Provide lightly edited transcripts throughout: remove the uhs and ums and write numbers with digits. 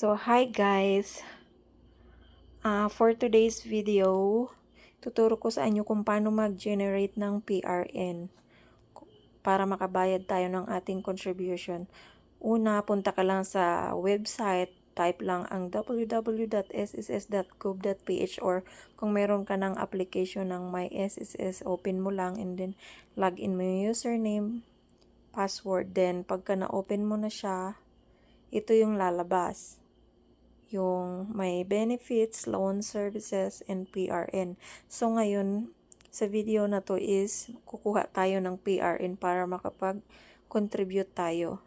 So, hi guys! For today's video, tuturo ko sa inyo kung paano mag-generate ng PRN para makabayad tayo ng ating contribution. Una, punta ka lang sa website, type lang ang www.sss.gov.ph or kung meron ka ng application ng MySSS, open mo lang and then login mo yung username, password. Then, pagka na-open mo na siya, ito yung lalabas. Yung may benefits, loan services, and PRN. So, ngayon, sa video na to is, kukuha tayo ng PRN para makapag-contribute tayo.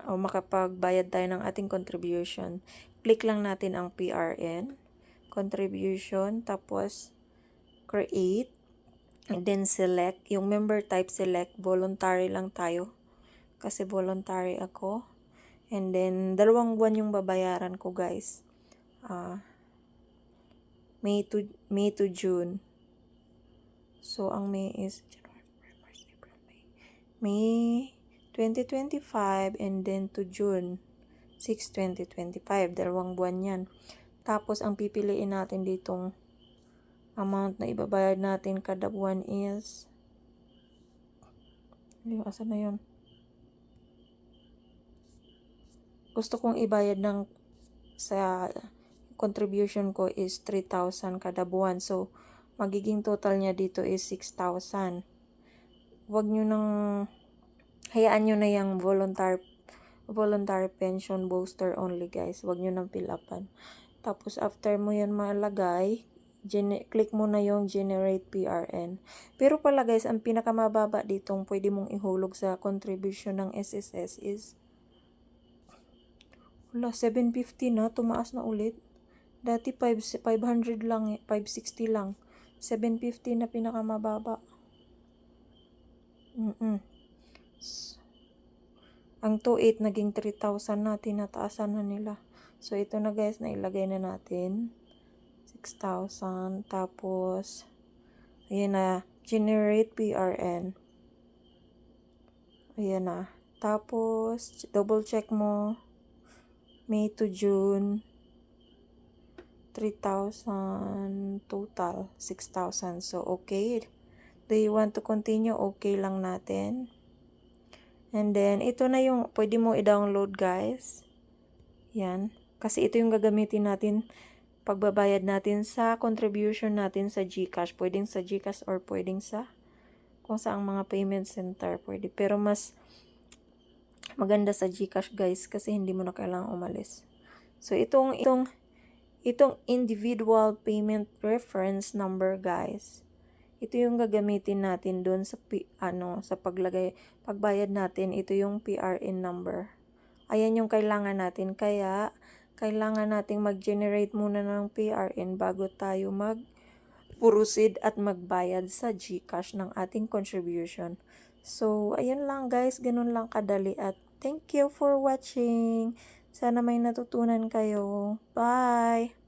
O makapagbayad tayo ng ating contribution. Click lang natin ang PRN, contribution, tapos create, and then select. Yung member type select, voluntary lang tayo. Kasi voluntary ako. And then, 2 buwan yung babayaran ko, guys. May to June. So, ang May is May 2025 and then to June 6, 2025. 2 buwan yan. Tapos, ang pipiliin natin ditong amount na ibabayad natin kada buwan is asan na yun? Gusto kong ibayad ng sa contribution ko is 3,000 kada buwan. So, magiging total niya dito is 6,000. Huwag nyo nang, hayaan nyo na yung voluntary pension booster only, guys. Huwag nyo nang fill upan. Tapos, after mo yan malagay, click mo na yung generate PRN. Pero pala, guys, ang pinakamababa ditong pwede mong ihulog sa contribution ng SSS is 750 na, tumaas na ulit. Dati 500 lang, 560 lang. 750 na pinakamababa. Ang 2.8 naging 3,000 na, tinataasan na nila. So, ito na guys, nailagay na natin. 6,000. Tapos, ayan na, generate PRN. Ayan na. Tapos, double check mo. May to June, 3,000 total, 6,000. So, okay. Do you want to continue? Okay lang natin. And then, ito na yung pwede mo i-download, guys. Yan. Kasi ito yung gagamitin natin pagbabayad natin sa contribution natin sa GCash. Pwedeng sa GCash or pwedeng sa kung saang mga payment center. Pwede. Pero mas maganda sa GCash, guys, kasi hindi mo na kailangang umalis. So, itong individual payment reference number, guys, ito yung gagamitin natin doon sa sa pagbayad natin. Ito yung PRN number. Ayan yung kailangan natin. Kaya kailangan nating mag-generate muna ng PRN bago tayo mag-proceed at magbayad sa GCash ng ating contribution. So, ayun lang, guys. Ganun lang kadali. At thank you for watching. Sana may natutunan kayo. Bye!